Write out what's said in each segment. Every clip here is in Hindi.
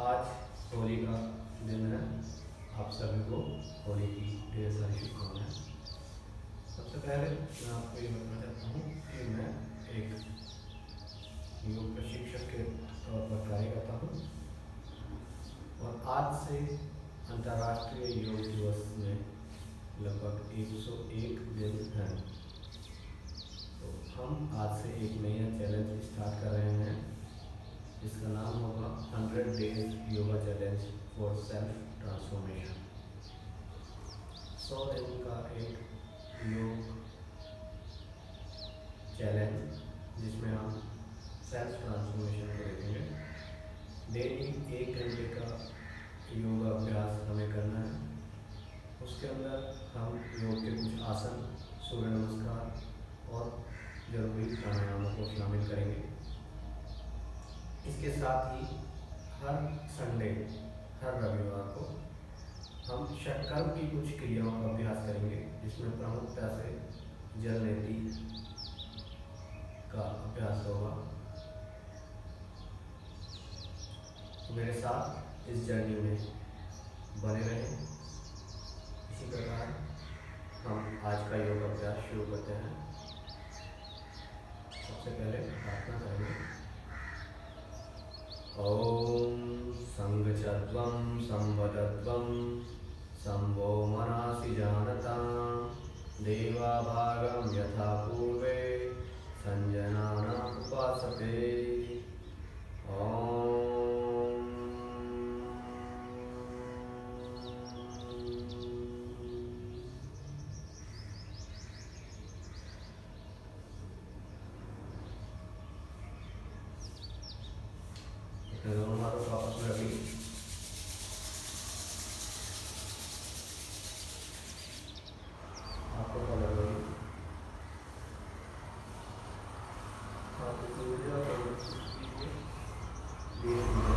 आज होली का दिन है। आप सभी को होली की ढेर सारी शुभकामनाएं। सबसे पहले मैं आपको ये बताना चाहता हूँ कि मैं एक योग प्रशिक्षक के तौर पर कार्य करता हूँ और आज से अंतर्राष्ट्रीय योग दिवस में लगभग 101 दिन हैं। तो हम आज से एक नया चैलेंज स्टार्ट कर रहे हैं जिसका नाम होगा 100 days yoga challenge for self transformation. 100 दिन का एक योग चैलेंज जिसमें हम सेल्फ ट्रांसफॉर्मेशन को देखेंगे। डेली 1 घंटे का योगा अभ्यास हमें करना है। उसके अंदर हम योग के कुछ आसन, सूर्य नमस्कार और जरूरी प्राणायामों को शामिल करेंगे। इसके साथ ही हर संडे, हर रविवार को हम षटकर्म की कुछ क्रियाओं का अभ्यास करेंगे जिसमें प्रमुखता से जल नेति का अभ्यास होगा। तो मेरे साथ इस जर्नी में बने रहें। इसी प्रकार हम आज का योग अभ्यास शुरू करते हैं। सबसे पहले प्रार्थना करेंगे। ओम संगचत्वं संवदत्वं संभो मनासि जानतां देवाभागं यथा पूर्वे संजनाना उपासते। ओम दोनों हाथों को आपस में रखिए। आपको क्या लग रही है? आप इसे ऊर्जा और महसूस कीजिए। धीरे-धीरे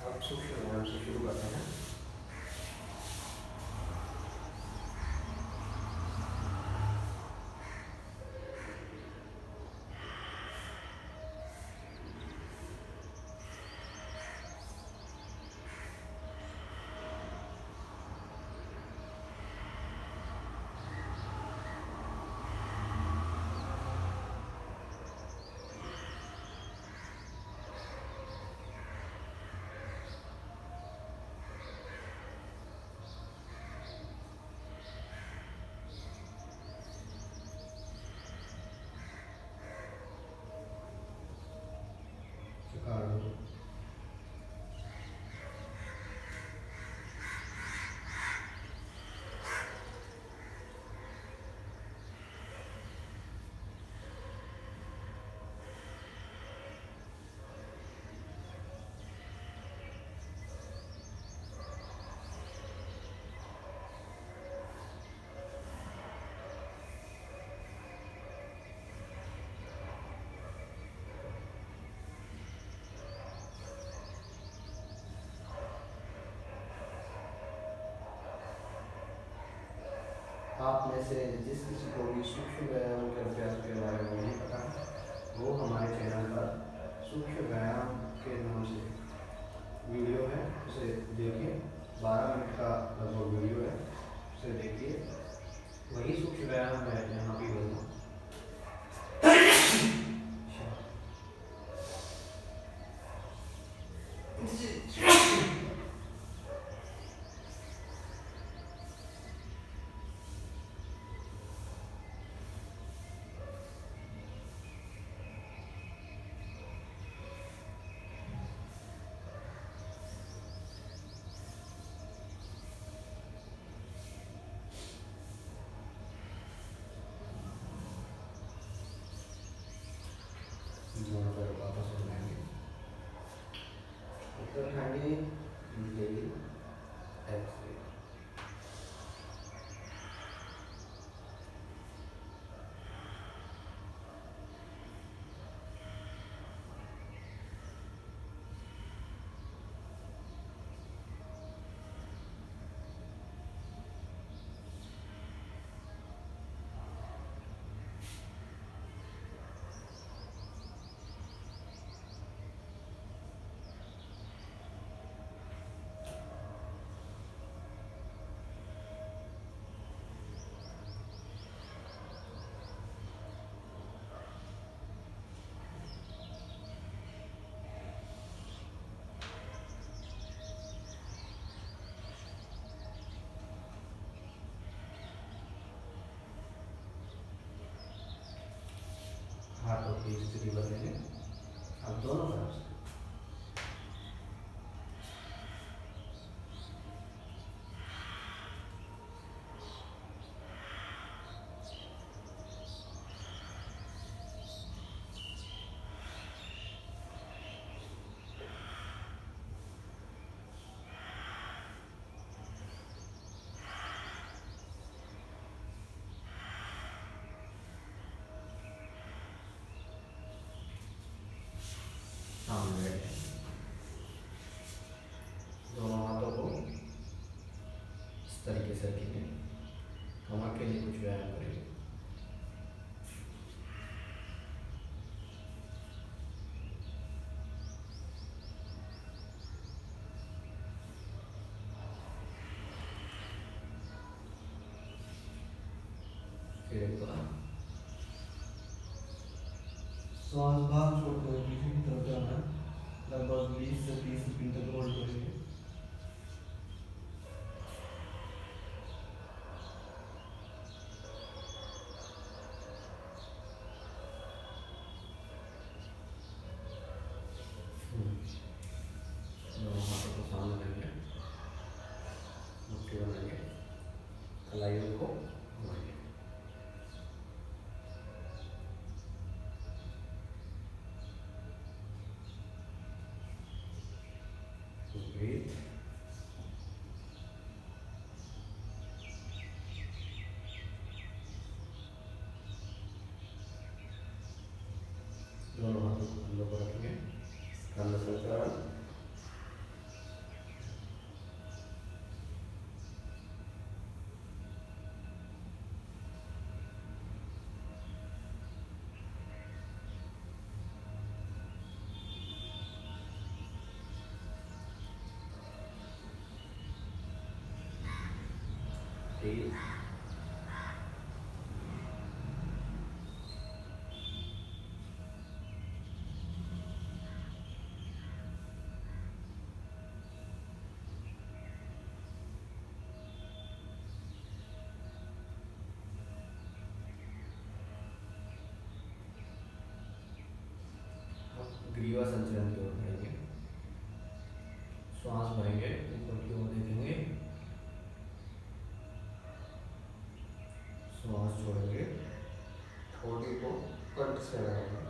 अब सूक्ष्म व्यायाम से शुरू करते हैं। आप में से जिस किसी को भी सूक्ष्म व्यायाम के अभ्यास के बारे में नहीं पता वो हमारे चैनल पर सूक्ष्म व्यायाम के नाम से वीडियो है, उसे देखिए। 12 मिनट का लगभग वीडियो है, उसे देखिए। वही सूक्ष्म व्यायाम मैं यहाँ भी बोलूँ। वापस हो जाएंगे। उत्तराखंडी इंहेल, एक्सहेल। की स्थिति बदलेंगे अब दोनों तरफ से। सामने बैठे दोनों हाथों को इस तरीके से रखेंगे। कमर के लिए कुछ व्यायाम करेंगे। फिर एक बार श्वास बाहर छोड़ते हुए पीछे की तरफ जाना है। लगभग 20 से 30 सेकंड तक होल्ड करेंगे। दोनों हाथों को सामने लेंगे, मुट्ठी बनाएंगे, कलाइयों को घुमाएंगे। ब्रीथ। दोनों हाथों को कंधों पर रखेंगे, कंध संचालन। Breathe. ग्रीवा संचलन की ओर बढ़ेंगे। श्वास भरेंगे, ऊपर की ओर देखेंगे, श्वास छोड़ेंगे, ठोड़ी को कंठ से लगाएंगे।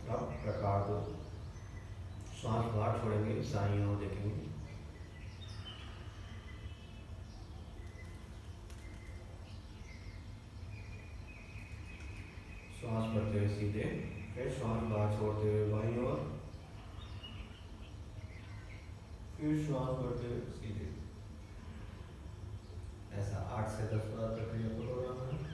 अब प्रकार दो। श्वास बाहर छोड़ेंगे, दाईं ओर देखेंगे। श्वास भरते हुए सीधे, फिर श्वास बाहर छोड़ते हुए बाईं ओर, फिर श्वास भरते हुए सीधे। ऐसा 8 से 10 बार प्रक्रिया को दोहराना है।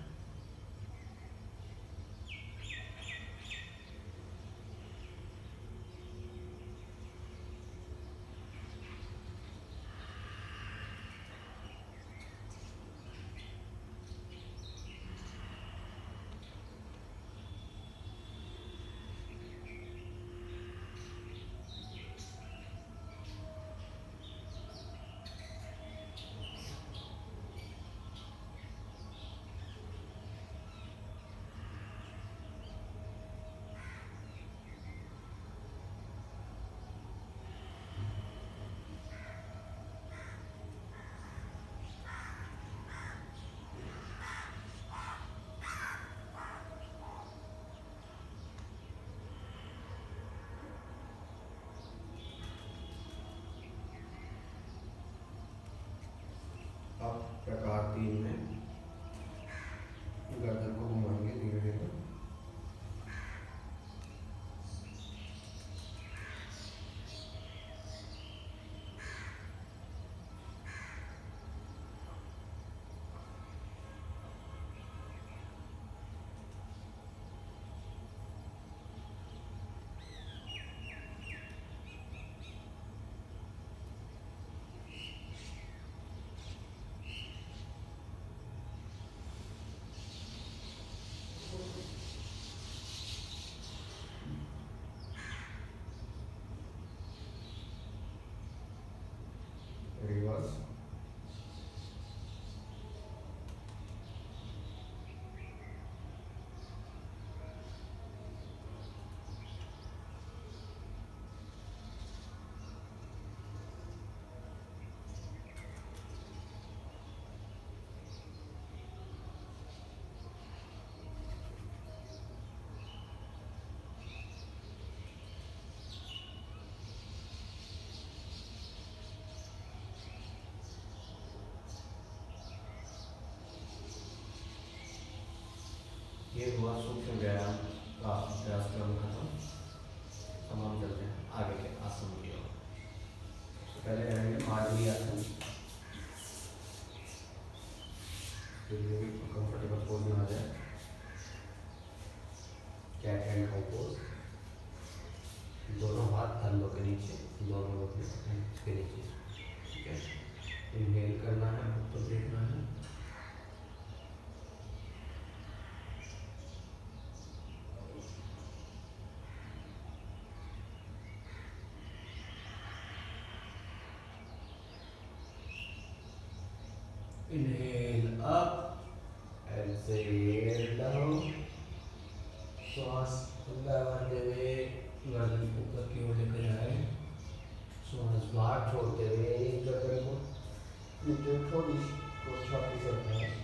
रिवर्स। ये हुआ सूक्ष्म व्यायाम का अभ्यास क्रम खत्म। अब हम चलते हैं आगे के आसन की ओर। सबसे पहले रहेंगे माधुरी आसन। कंफर्टेबल पोज में आ जाए, कैट एंड काउ पोज। दोनों हाथ कंधों के नीचे, दोनों घुटने के नीचे। ठीक है, इनहेल करना है, ऊपर देखना है। Inhale up, exhale down। श्वास अंदर भरते हुए गर्दन ऊपर की ओर लेकर जाए, श्वास बाहर छोड़ते हुए गर्दन को नीचे थोड़ी छाती से उठाएं।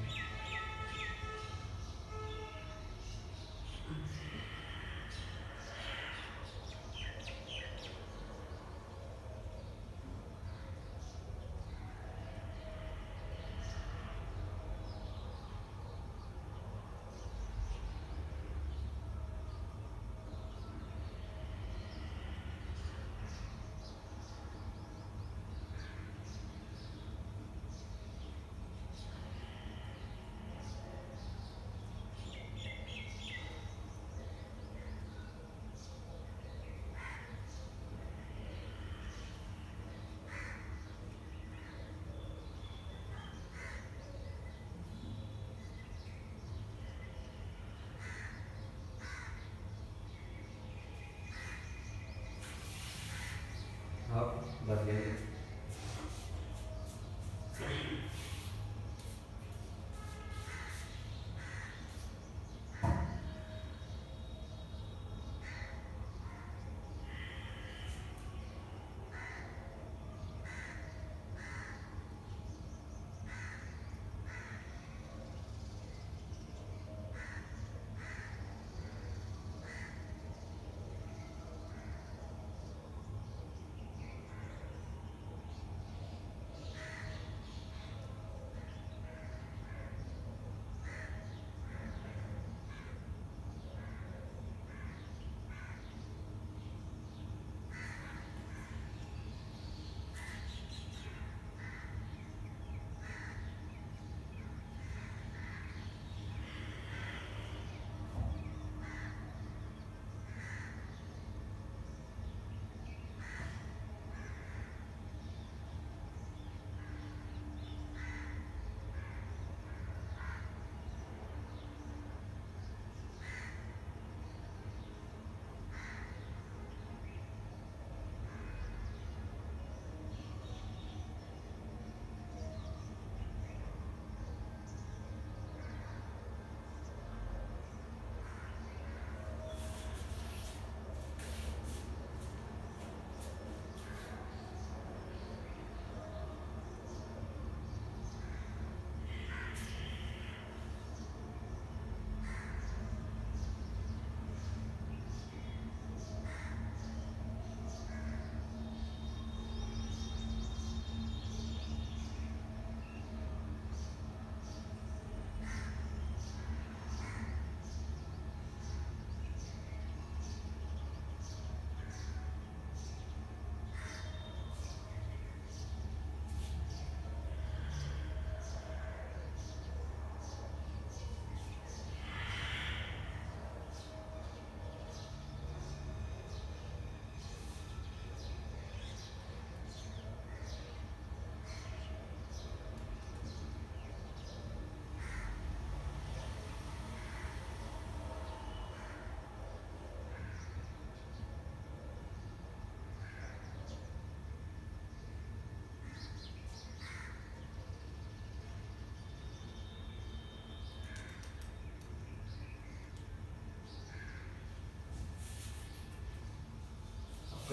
अब बदले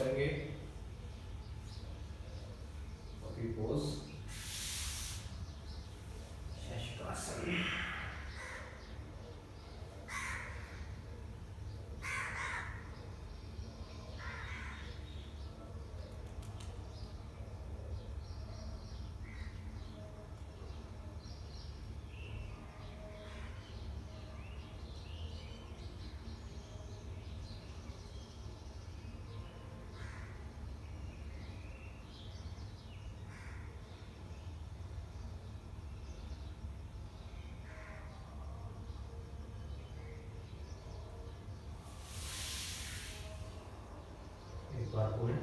करेंगे पपी पोज, शशकासन। एक बार पूरे।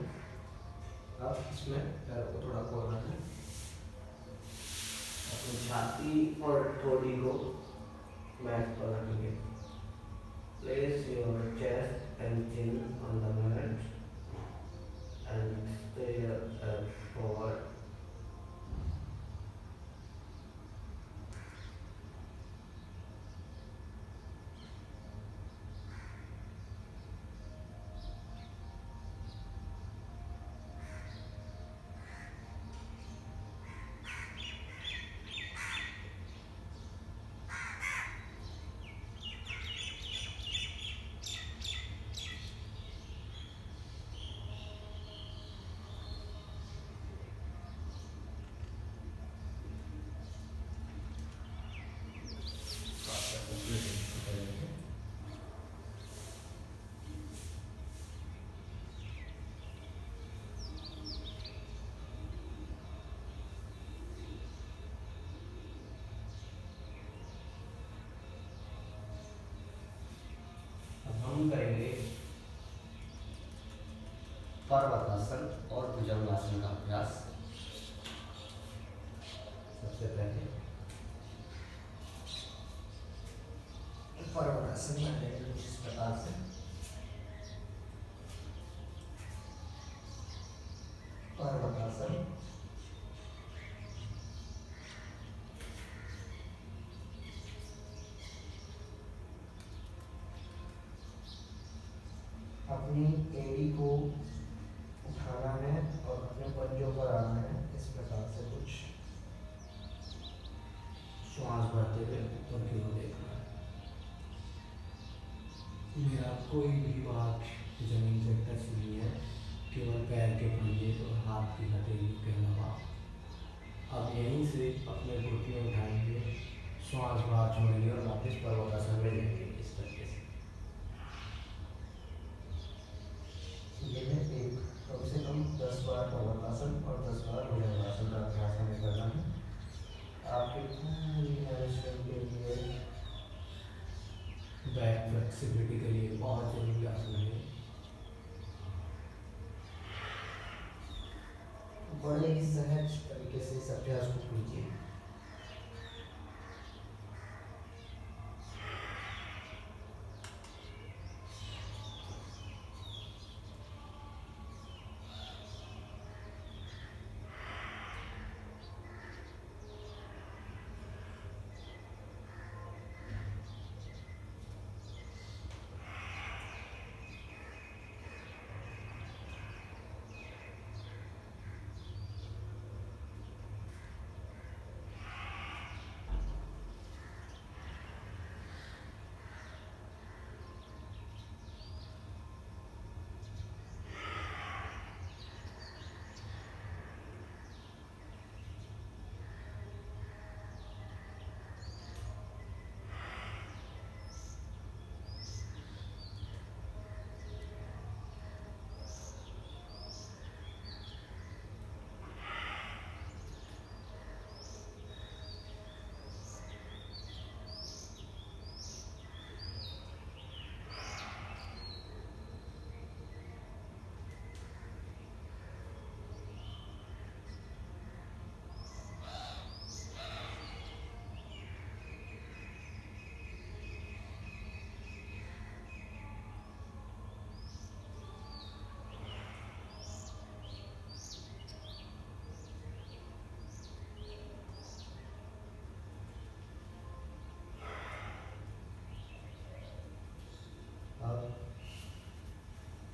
अब इसमें पैर को थोड़ा खोलना है, अपनी छाती और ठोड़ी को मैट पर रखेंगे। Place your chest and chin on the mat and stare forward. हम करेंगे पर्वतासन और भुजंगासन का अभ्यास। सबसे पहले पर्वतासन में रहेंगे इस प्रकार से। पर्वतासन, अपनी एड़ी को उठाना है और अपने पंजों पर आना है। इस प्रकार से कुछ श्वास भरते हुए ऊपर की ओर देखना है। मेरा कोई भी भाग जमीन से टच नहीं है, केवल पैर के पंजे और हाथ की हथेली के अलावा। अब यहीं से अपने घुटने उठाएंगे, श्वास बाहर छोड़ेंगे और वापस पर्वतासन में जाएंगे। इस तरीके से ये है एक कम से कम 10 बार पर्वतासन और 10 बार भुजंगासन का अभ्यास हमें करना है। आपके पूरी हैमस्ट्रिंग के लिए, बैक फ्लेक्सिबिलिटी के लिए बहुत जरूरी आसन है। बड़े ही सहज तरीके से इस अभ्यास को कीजिए।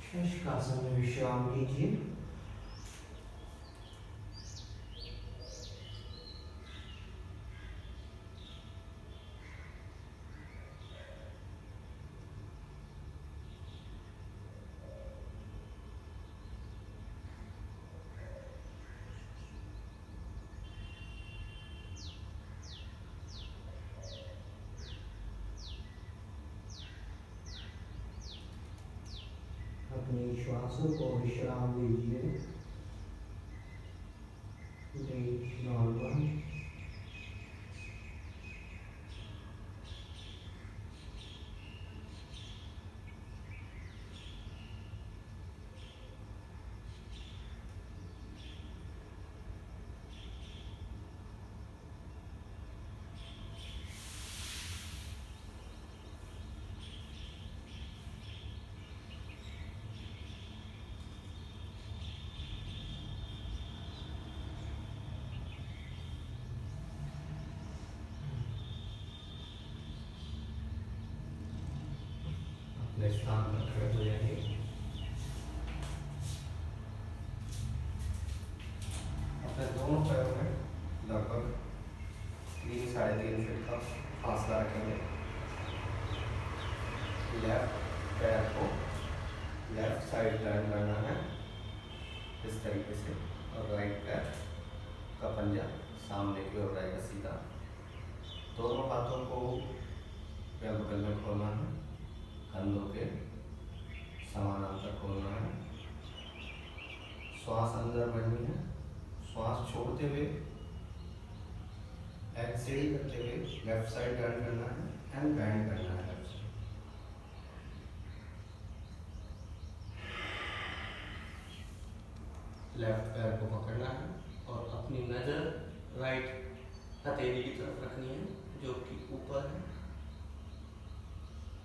शशकासन में विश्राम कीजिए। अपनी श्वासों को विश्राम दीजिए। नॉर्मल अपने स्थान पर खड़े हो जाइए। अपने दोनों पैरों में लगभग 3-3.5 फीट का फासला रखेंगे। लेफ्ट पैर को लेफ्ट साइड टर्न करना है इस तरीके से, और राइट पैर का पंजा सामने की ओर रहेगा सीधा। दोनों हाथों को पैर बगल में खोलना है, कंधों के समानांतर खोलना है। श्वास अंदर भरनी है, श्वास छोड़ते हुए एक्सेल करते हुए लेफ्ट साइड टर्न करना है एंड बैंड करना है लेफ्ट साइड। लेफ्ट पैर को पकड़ना है और अपनी नजर राइट हथेली की तरफ रखनी है जो कि ऊपर है।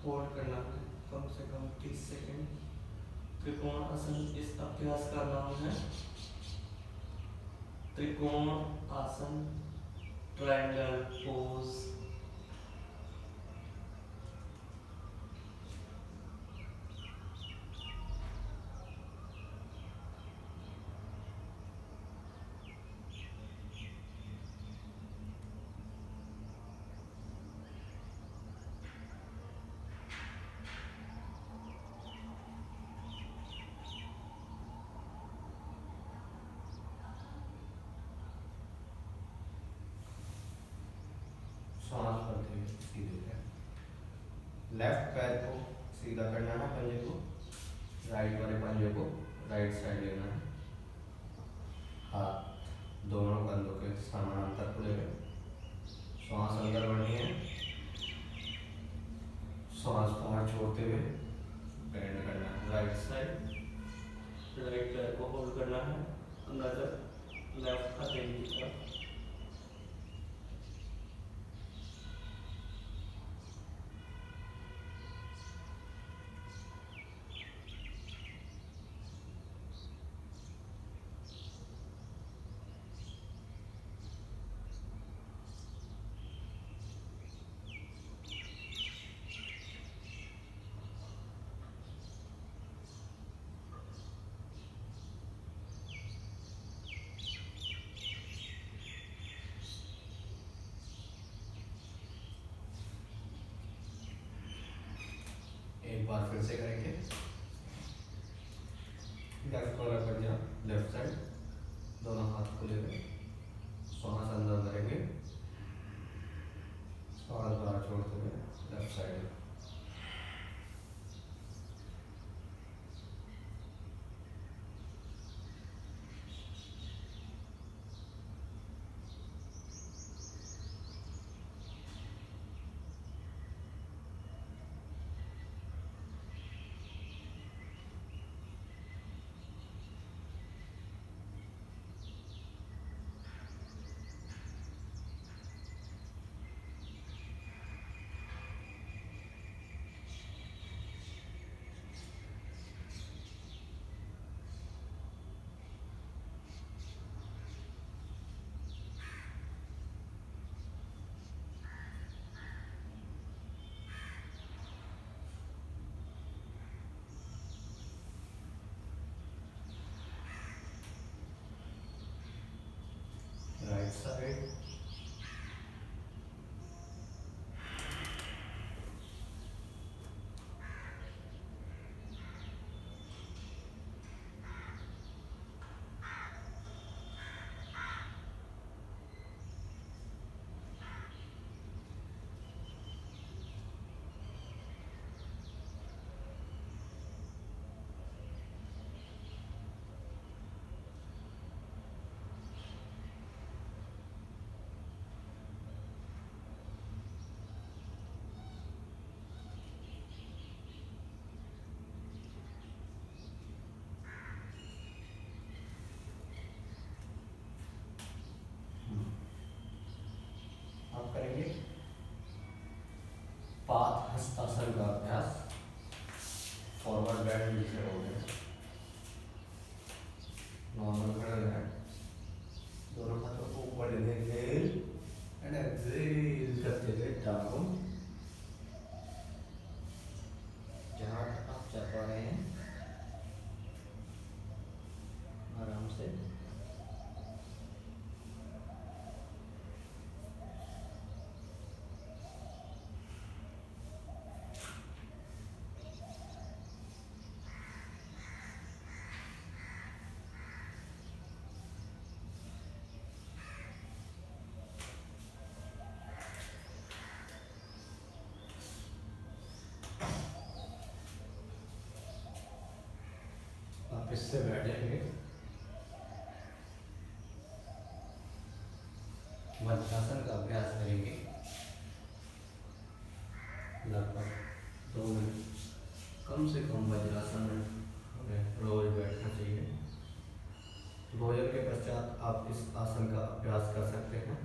होल्ड करना है कम से कम 30 सेकेंड। त्रिकोण आसन इस अभ्यास का नाम है। त्रिकोण आसन, ट्रायंगल पोज। सांस भरते हुए सीधे पैर। लेफ्ट पैर को सीधा करना है, पंजे को राइट वाले पंजे को राइट साइड लेना है। हाथ दोनों कंधों के समानांतर खुले हुए। श्वास अंदर बढ़नी है, श्वास बाहर छोड़ते हुए बैंड करना है राइट साइड। राइट पैर को होल्ड करना है, नजर लेफ्ट हथेली की तरफ। एक बार फिर से करेंगे। लेफ्ट वाला पंजा लेफ्ट साइड, दोनों हाथ खुले हुए, श्वास अंदर भरेंगे, श्वास बाहर छोड़ते हुए लेफ्ट साइड। करें। आप करेंगे पाद हस्तासन का अभ्यास, फॉरवर्ड बेंड जिसे बोलते हैं। नॉर्मल खड़ा रहना है, दोनों हाथों को ऊपर इनहेल एंड एक्सहेल करते हुए डाउन। जहाँ आप जा पा रहे हैं आराम से। आप इससे बैठेंगे, वज्रासन का अभ्यास करेंगे लगभग 2 मिनट। कम से कम वज्रासन में हमें रोज बैठना चाहिए। भोजन के पश्चात आप इस आसन का अभ्यास कर सकते हैं।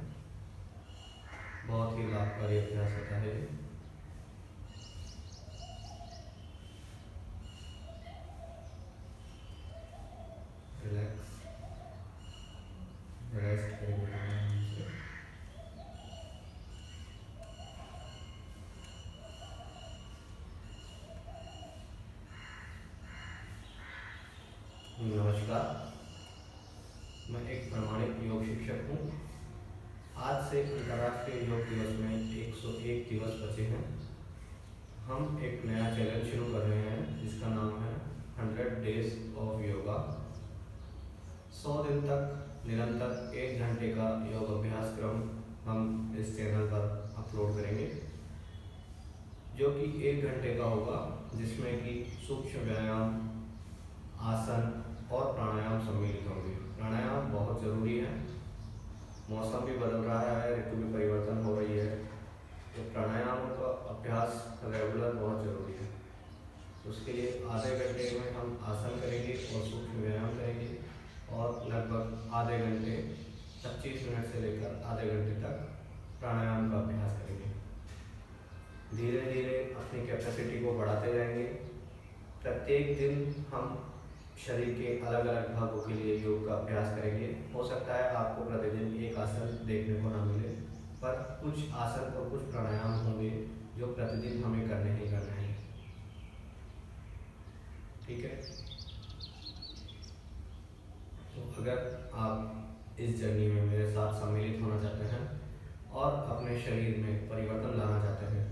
बहुत ही लाभकारी अभ्यास होता है। रिलैक्स, रेस्ट करेंगे आराम से। नमस्कार, मैं एक प्रमाणित योग शिक्षक हूँ। आज से अंतर्राष्ट्रीय योग दिवस में 101 दिवस बचे हैं। हम एक नया चैलेंज शुरू कर रहे हैं जिसका नाम है 100 डेज ऑफ योगा। 100 दिन तक निरंतर 1 घंटे का योग अभ्यास क्रम हम इस चैनल पर अपलोड करेंगे, जो कि 1 घंटे का होगा, जिसमें कि सूक्ष्म व्यायाम, आसन और प्राणायाम सम्मिलित होंगे। प्राणायाम बहुत ज़रूरी है। मौसम भी बदल रहा है, ऋतु में परिवर्तन हो रही है, तो प्राणायाम का अभ्यास रेगुलर बहुत ज़रूरी है। उसके लिए आधे घंटे में हम आसन करेंगे और सूक्ष्म व्यायाम करेंगे, और लगभग आधे घंटे 25 मिनट से लेकर आधे घंटे तक प्राणायाम का अभ्यास करेंगे। धीरे धीरे अपनी कैपेसिटी को बढ़ाते जाएंगे। प्रत्येक दिन हम शरीर के अलग अलग भागों के लिए योग का अभ्यास करेंगे। हो सकता है आपको प्रतिदिन एक आसन देखने को ना मिले, पर कुछ आसन और कुछ प्राणायाम होंगे जो प्रतिदिन हमें करने ही करने हैं। ठीक है, तो अगर आप इस जर्नी में मेरे साथ सम्मिलित होना चाहते हैं और अपने शरीर में परिवर्तन लाना चाहते हैं,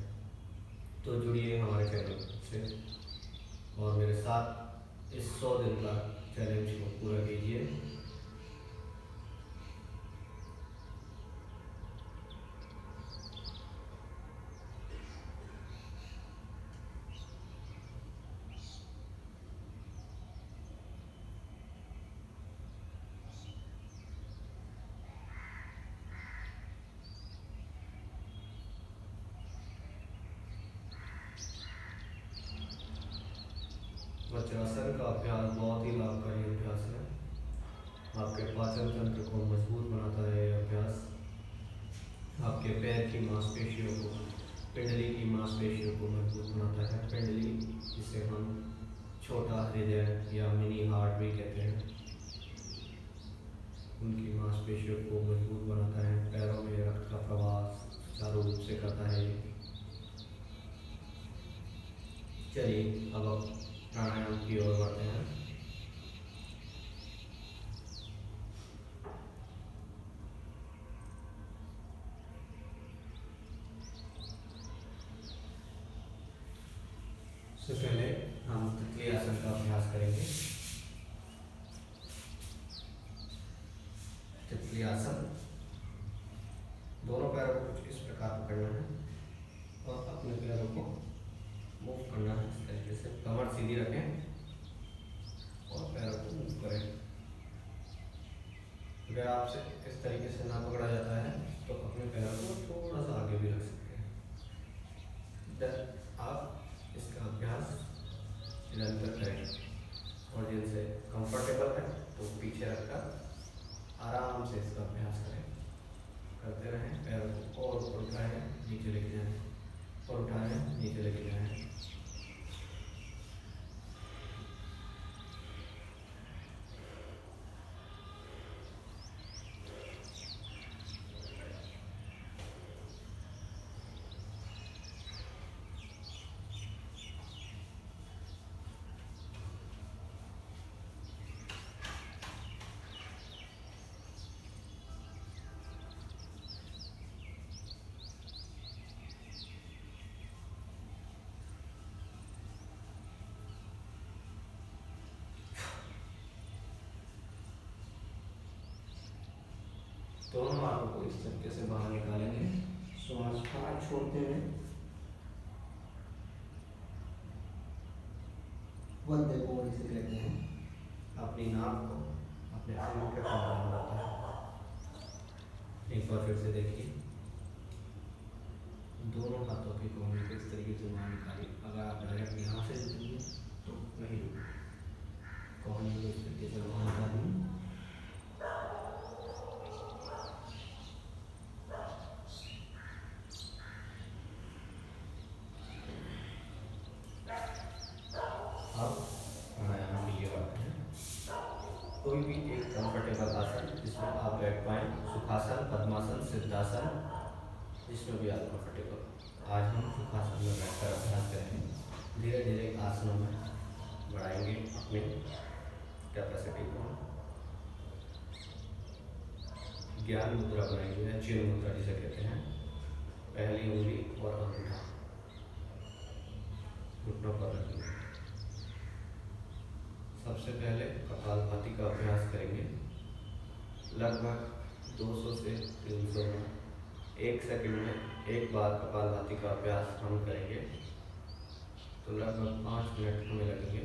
तो जुड़िए हमारे चैनल से और मेरे साथ इस 100 दिन का चैलेंज को पूरा कीजिए। वज्रासन का अभ्यास बहुत ही लाभकारी अभ्यास है। आपके पाचन तंत्र को मजबूत बनाता है यह अभ्यास। आपके पैर की मांसपेशियों को, पिंडली की मांसपेशियों को मजबूत बनाता है। पिंडली, जिसे हम छोटा हृदय या मिनी हार्ट भी कहते हैं, उनकी मांसपेशियों को मजबूत बनाता है। पैरों में रक्त का प्रवाह सुचारू रूप से करता है। चलिए अब प्राणायाम की ओर बढ़ते हैं। सबसे पहले हम तितली आसन का अभ्यास करेंगे। तितली आसन, दोनों पैरों को कुछ इस प्रकार पकड़ना है और अपने पैरों को मूव करना है इस तरीके से। कमर सीधी रखें और पैरों को मूव करें। अगर आपसे इस तरीके से ना पकड़ा जाता है तो अपने पैरों को थोड़ा सा आगे भी रख सकते हैं। आप इसका अभ्यास निरंतर करें और जिनसे कंफर्टेबल है तो पीछे रखकर आराम से इसका अभ्यास करें। करते रहें। पैरों को और ऊपर उठाएं, नीचे लेके जाएं, और उठाएं, नीचे लेके जाएं। दोनों हाथों को इस तरीके से बाहर निकालेंगे, श्वास बाहर छोड़ते हुए वंदे बॉडी से लेते हैं। अपनी नाक को अपने अंग के समान होता है। एक बार फिर से देखिए, दोनों हाथों की कोहनी को इस तरीके से बाहर निकालिए। अगर आप डायरेक्ट यहाँ से रुकेंगे तो नहीं रुकेंगे, कोहनी को इस तरीके से बाहर निकालिए। कोई भी एक कंफर्टेबल आसन जिसमें आप बैठ पाएँ, सुखासन, पद्मासन, सिद्धासन, जिसमें भी आप कंफर्टेबल। आज हम सुखासन में बैठकर अभ्यास करेंगे। धीरे धीरे आसनों में बढ़ाएंगे अपने कैपेसिटी को। ज्ञान मुद्रा बनाएंगे या चिन्ह मुद्रा जिसे कहते हैं। पहली उंगली और अंगूठा घुटनों पर रखेंगे। सबसे पहले कपालभाति का अभ्यास करेंगे। लगभग 200 से 300 में 1 सेकंड में एक बार कपालभाति का अभ्यास हम करेंगे तो लगभग 5 मिनट हमें लगेंगे।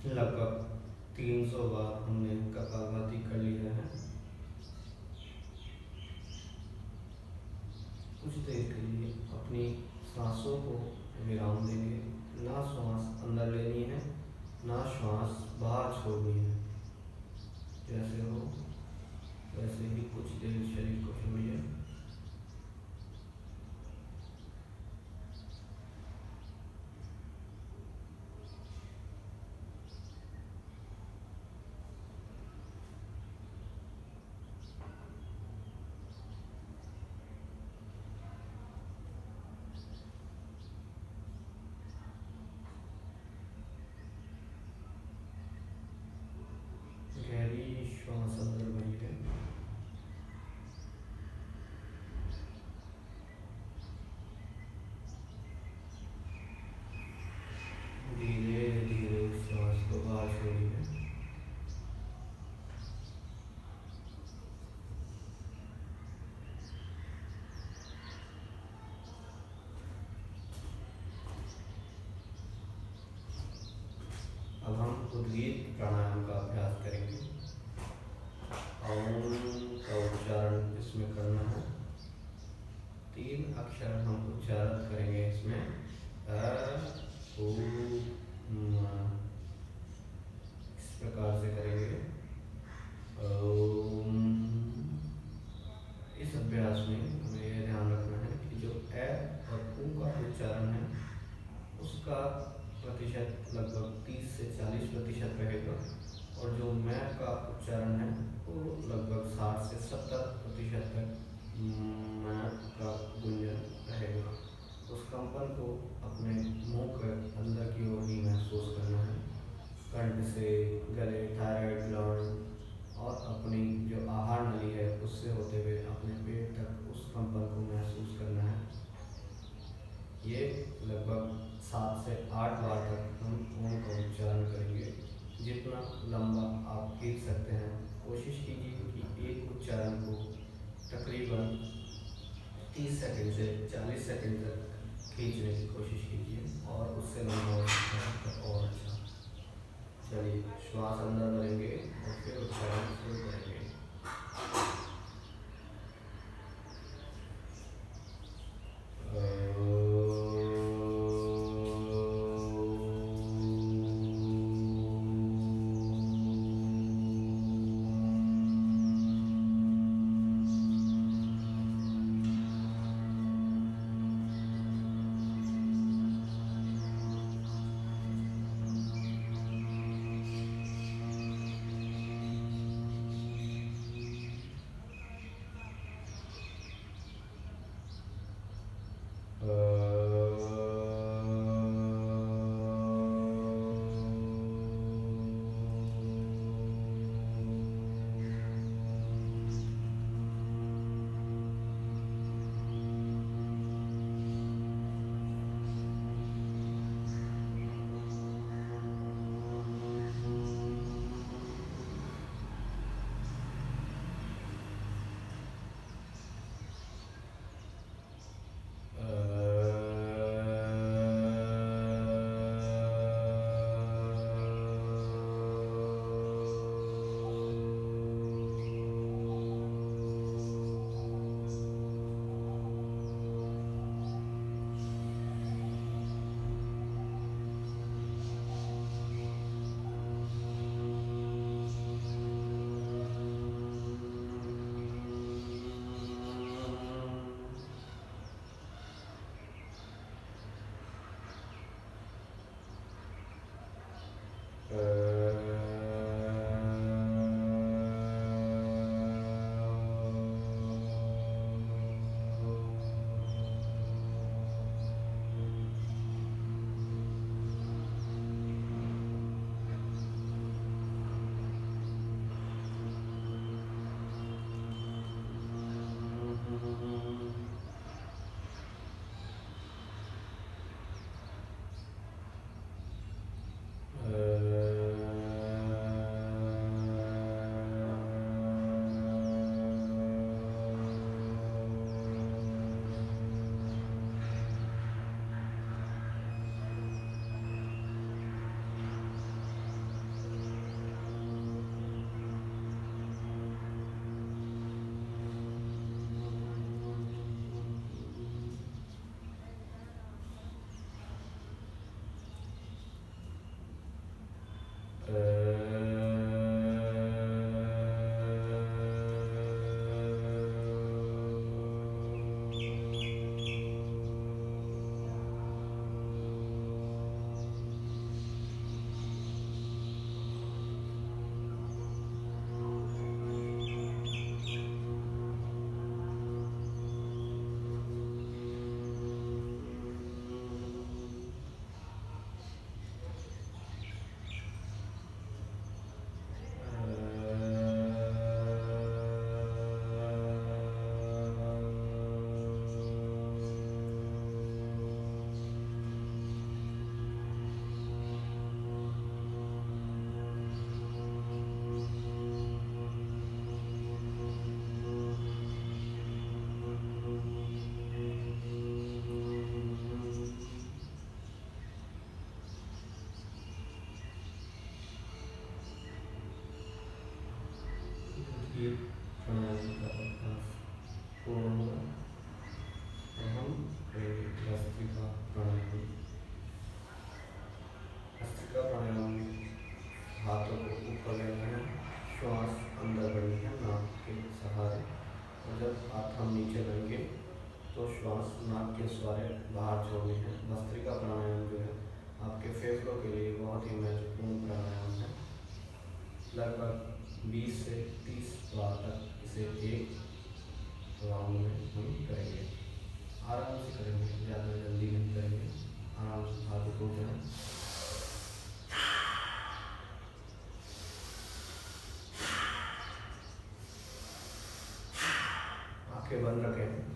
लगभग 300 बार हमने कपालभाति कर लिया है। कुछ देर के लिए अपनी सांसों को विराम देंगे। ना श्वास अंदर लेनी है, ना श्वास बाहर छोड़नी है। जैसे हो वैसे ही कुछ देर शरीर को छोड़िए। गहरी श्वास अंदर भरिए। धीरे धीरे श्वास को बाहर छोड़िए। अब हम उद्गीत प्राणायाम का अभ्यास करेंगे। ओम का उच्चारण इसमें करना है। 3 अक्षर हम उच्चारण करेंगे इसमें। अ, उ, म। इस प्रकार से करेंगे। ओम। इस अभ्यास में हमें यह ध्यान रखना है कि जो ए और उ का उच्चारण है उसका प्रतिशत लगभग 30 से 40% रहेगा, और जो मैं का उच्चारण है वो लगभग 60 से 70% तक मैं का गुंजन रहेगा। उस कंपन को अपने मुंह के अंदर की ओर ही महसूस करना है। कंठ से गले, थायराइड ग्लैंड और अपनी जो आहार नली है उससे होते हुए अपने पेट तक उस कंपन को महसूस करना है। ये लगभग 7 से 8 बार तक हम ओम का उच्चारण करेंगे। जितना लंबा आप खींच सकते हैं कोशिश कीजिए कि एक उच्चारण को तकरीबन 30 सेकंड से 40 सेकंड तक खींचने की कोशिश कीजिए, और उससे लंबा हो सकता है तो और अच्छा। चलिए श्वास अंदर भरेंगे और फिर उच्चारण शुरू करेंगे। श्वास नाक के द्वारा बाहर छोड़नी है। भस्त्रिका प्राणायाम जो है आपके फेफड़ों के लिए बहुत ही महत्वपूर्ण प्राणायाम है। लगभग 20 से 30 बार तक इसे एक राउंड में हम करेंगे। आराम से करेंगे, ज़्यादा जल्दी नहीं करेंगे, आराम से हाथ को जाएं। आंखें बंद रखें।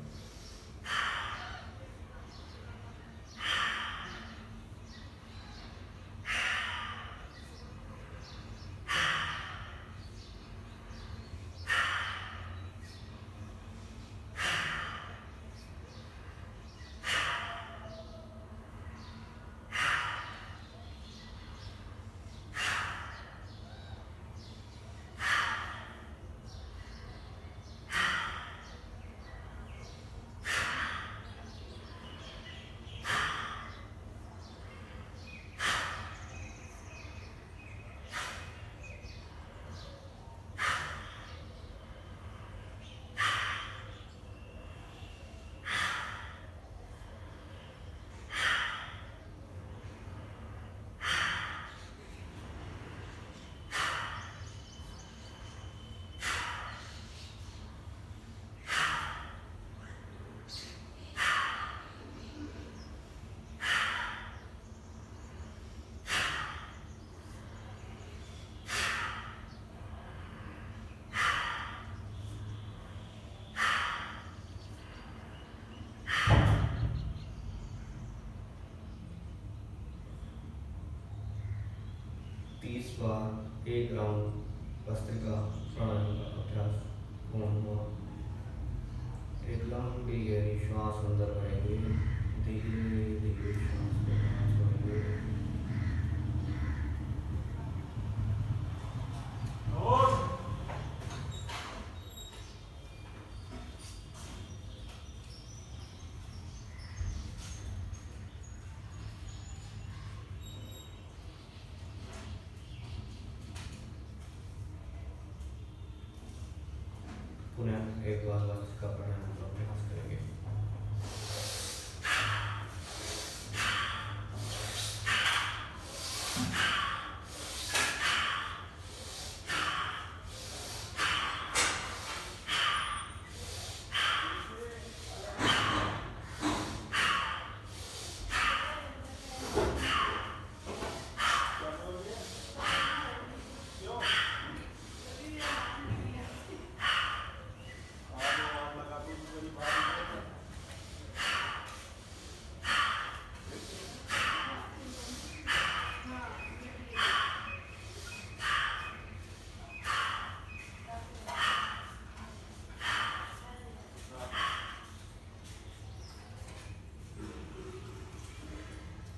तीस बार एक राउंड भस्त्रिका प्राणायाम का अभ्यास पूर्ण हुआ। एक लंबी गहरी श्वास अंदर भरेंगे, धीरे धीरे श्वास को बाहर छोड़ेंगे। पुनः एक बार भस्त्रिका प्राणायाम का अभ्यास करेंगे।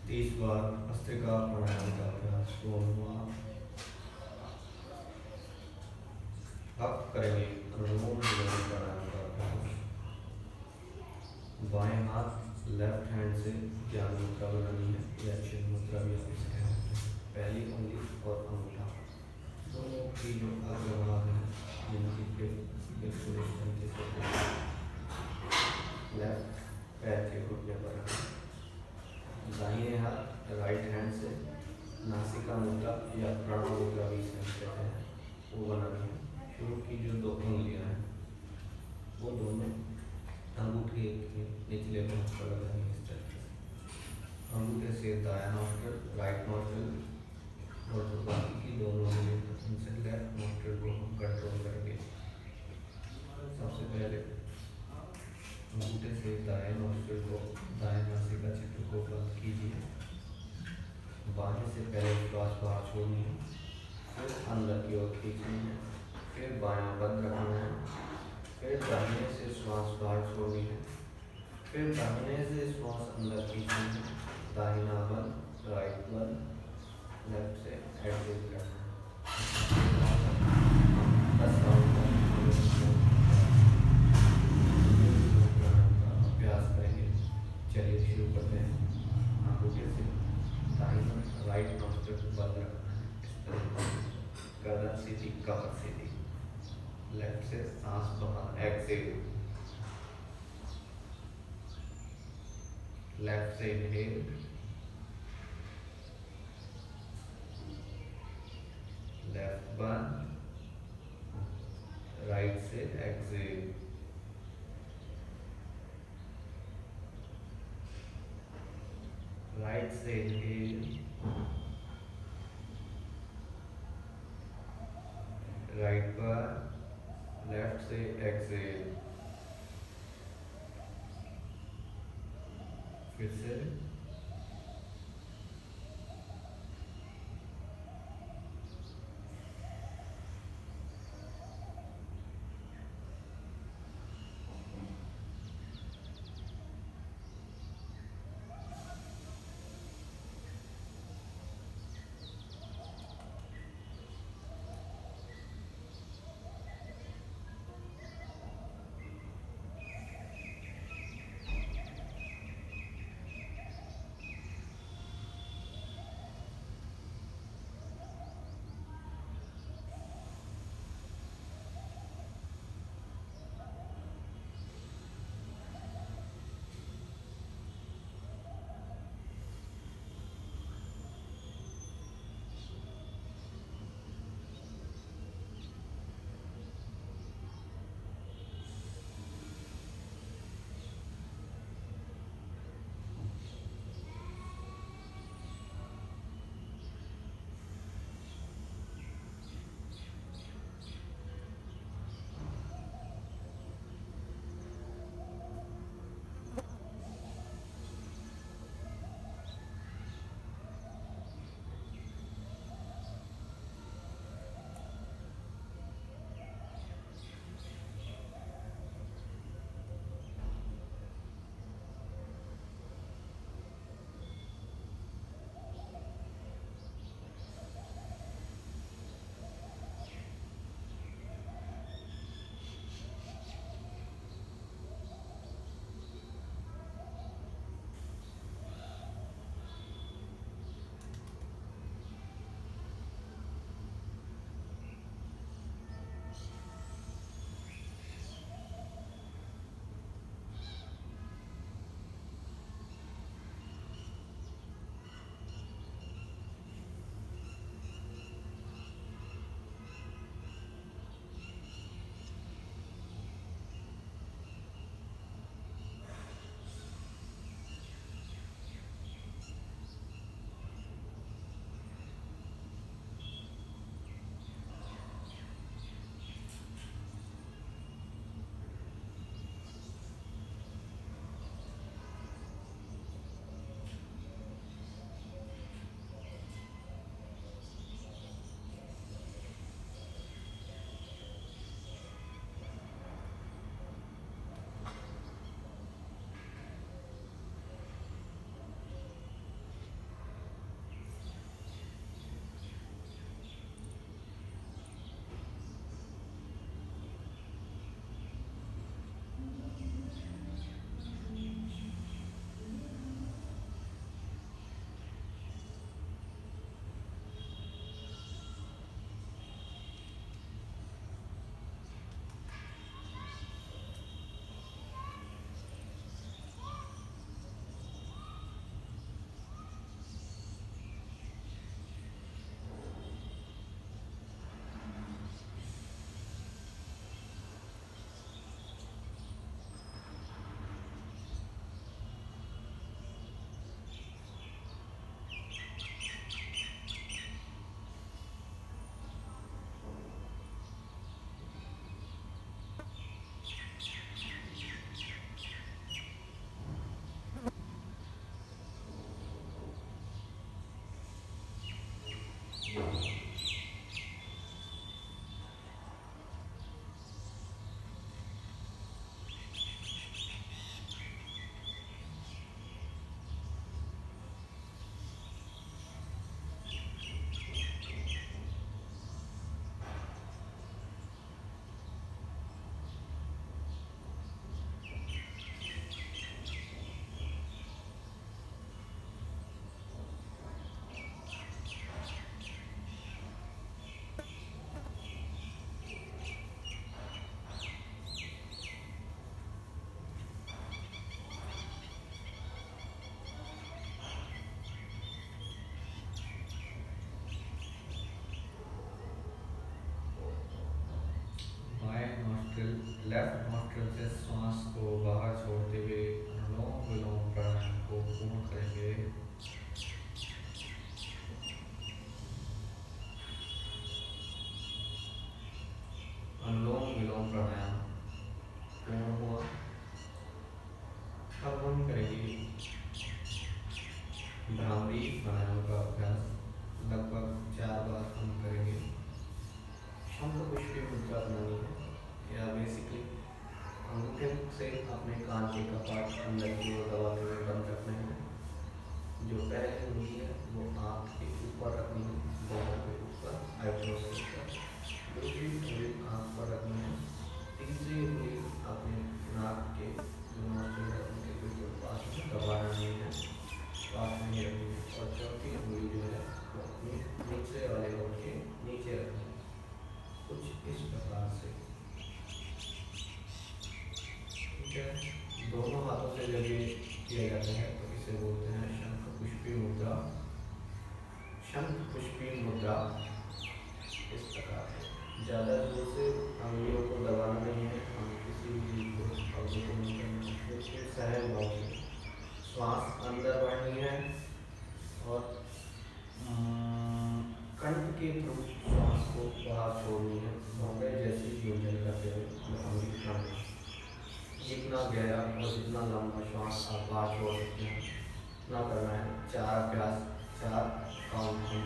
तीस बार भस्त्रिका प्राणायाम का अभ्यास पूर्ण हुआ। अब करेंगे अनुलोम विलोम प्राणायाम का अभ्यास। बाएं हाथ लेफ्ट हैंड से ज्ञान मुद्रा बनानी है या चिन्ह मुद्रा भी आप इसे कह सकते हैं। पहली उंगली और अंगूठा दोनों की जो अग्रभाग है जिनकी बिल्कुल इस तरीके से लेफ्ट पैर के घुटने पर रखें। दाहिने हाथ राइट हैंड से नासिका मुद्रा या प्रणव मुद्रा भी इसे कहते हैं वो बनानी है। शुरू की जो दो उंगलियां हैं वो दोनों अंगूठे के निचले भाग पर लगानी है। इस तरीके से अंगूठे से दायां नॉस्ट्रिल राइट नॉस्ट्रिल और जो बाकी की दोनों उंगलियां उनसे लेफ्ट नॉस्ट्रिल को हम कंट्रोल करेंगे। सबसे पहले अंगूठे से दाएं नॉस्ट्रिल को दाएं नासिका चित्र को बंद कीजिए। बाहें से पहले श्वास बाहर छोड़नी है, फिर अंदर की ओर खींचनी है, फिर बायां बंद रखना है, फिर दाहिने से श्वास बाहर छोड़नी है, फिर दाहिने से श्वास अंदर खींचनी है, दाहिना बंद राइट बंद, लेफ्ट से एक्सेल करना है। 10 राउंड अभ्यास करेंगे। चलिए शुरू करते हैं। अंगूठे से दाहिना राइट नॉस्ट्रिल बंद रखना है, इस तरह गर्दन सीधी कमर सीधी, लेफ्ट से सांस बाहर एक्सेल, लेफ्ट से इनहेल, लेफ्ट बंद, राइट से एक्सेल, राइट से इनहेल, राइट पर, लेफ्ट से एक्सेल, फिर से नोस्ट्रिल, लेफ्ट नोस्ट्रिल से श्वास को बाहर छोड़ते हुए अनुलोम विलोम प्राणायाम को पूर्ण करेंगे। अनुलोम विलोम प्राणायाम पूर्ण हुआ। अब हम करेंगे भ्रामरी प्राणायाम का अभ्यास। लगभग 4 बार हम करेंगे। हमको कुछ भी मुद्रा बनानी है या बेसिकली अंगूठे से अपने कान के कपाट अंदर की ओर दबाते हुए बंद रखने हैं। जो पहली उंगली है वो आँख के ऊपर रखनी है, दोनों के ऊपर, आईब्रो से ऊपर। दूसरी उंगली आँख पर रखनी है। तीसरी उंगली अपने नाक के जो नोस्ट्रिल है उनके बिल्कुल पास में दबाना नहीं है, पास में ही रखनी है। और चौथी उंगली जो है वो अपनी नीचे वाले होंठ के नीचे रखनी है, कुछ इस प्रकार से। ठीक है, दोनों हाथों से जब ये किया जाता है तो इसे बोलते हैं शंख पुष्पी मुद्रा। शंख पुष्पी मुद्रा इस प्रकार है। ज़्यादा जोर से अंगुलियों को दबाना नहीं है, हम किसी भी चीज़ को अवधि को नहीं करना है, बिल्कुल सहज भाव से श्वास अंदर बढ़नी है और कंठ के थ्रू श्वास को बाहर छोड़नी है, भौंके जैसी योजना करते हुए भ्रामरी प्राणायाम। जितना गहरा और जितना लंबा श्वास आप बाहर छोड़ सकते हैं उतना करना है। 4 अभ्यास, 4 काउंट हम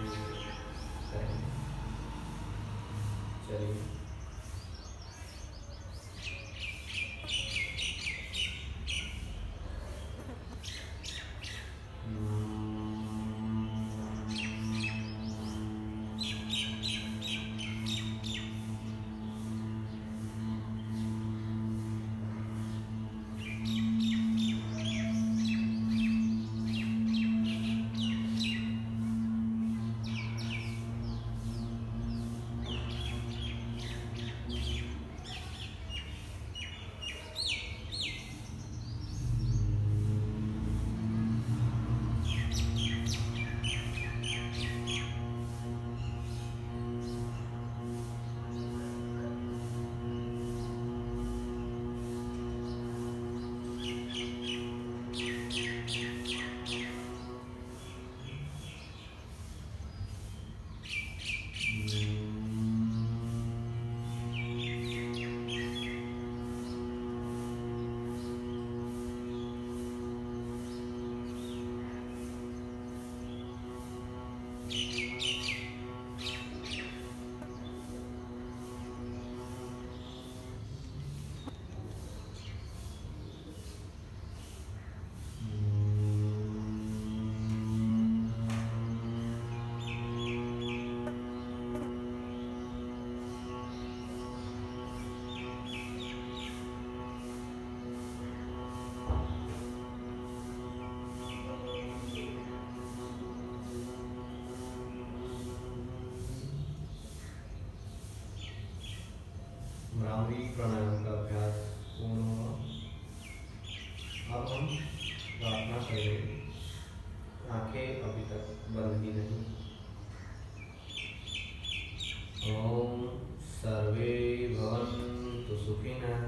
करेंगे। चलिए, भ्रामरी प्राणायाम का अभ्यास पूर्ण हुआ। अब हम प्रार्थना करेंगे। आंखें अभी तक बंद ही नहीं। ओम सर्वे भवन्तु सुखिनः,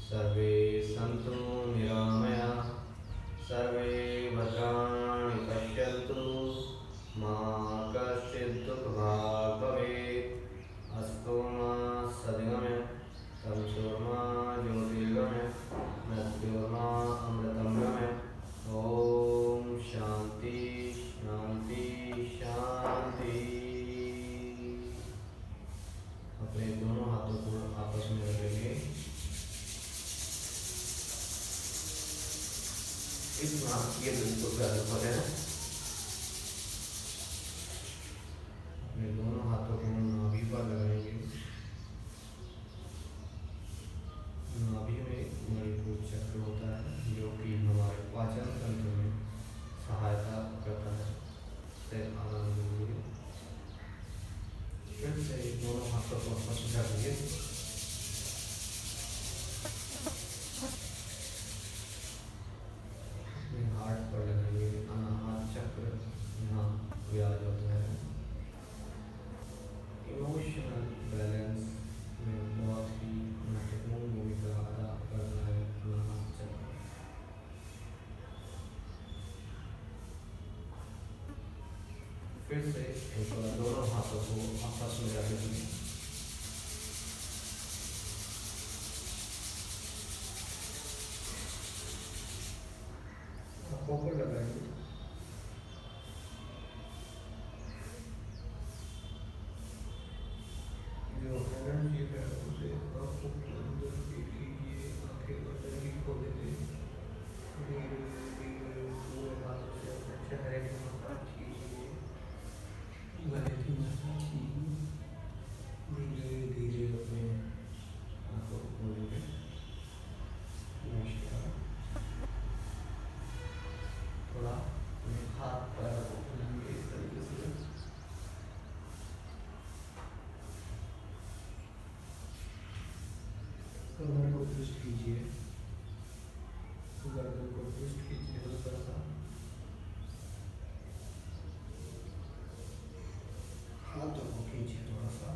सर्वे सन्तु निरामयाः, सर्वे भद्राणि पश्यन्तु, मा कश्चित् दुःखभाग् भवेत्। अस्तु मा सद्गमय, तमसोर्मा ज्योतिर्गमय, मृत्योर्मा अमृतंगमय। ओम शांति शांति शांति। अपने दोनों हाथों को आपस में रखेंगे। इतना ये बिल्कुल गर्म हो जाए। अपने दोनों हाथों को नाभि पर लगाएंगे। नाभि में मणिपुर चक्र होता है जो कि हमारे पाचन तंत्र में सहायता करता है। से आनंद लीजिए। फिर से दोनों हाथों को आपस में रखिए। हार्ट पर लगाइए। अनाहत चक्र यहाँ व्याज होता है। इमोशनल बैलेंस में बहुत ही महत्वपूर्ण फिर से एक बार दोनों हाथों को आपस में रख देंगे। आंखों को लगाएंगे। जो एनर्जी है उसे आंखों के अंदर फील कीजिए। आंखें अंदर ही खोलेंगे। धीरे धीरे पूरे हाथों से अपने चेहरे की मसाज कीजिए। गले की मसाज कीजिए। धीरे धीरे अपने आंखों को खोलेंगे। नमस्कार। थोड़ा अपने हाथ पैर को खोलेंगे इस तरीके से। कमर को ट्विस्ट कीजिए। गर्दन को ट्विस्ट कीजिए हल्का सा। हाथों को खींचिए थोड़ा सा।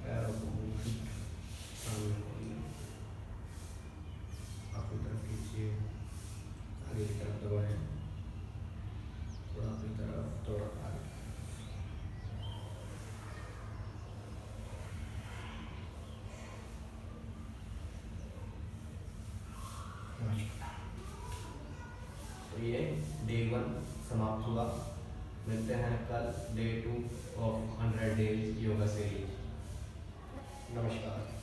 पैरों को मूवमेंट सामने खोलिए। अपनी तरफ खींचिए। आगे की तरफ दबाएं। थोड़ा अपनी तरफ, थोड़ा आगे। तो ये डे 1 समाप्त हुआ। मिलते हैं कल day 2 of 100 days yoga series. नमस्कार।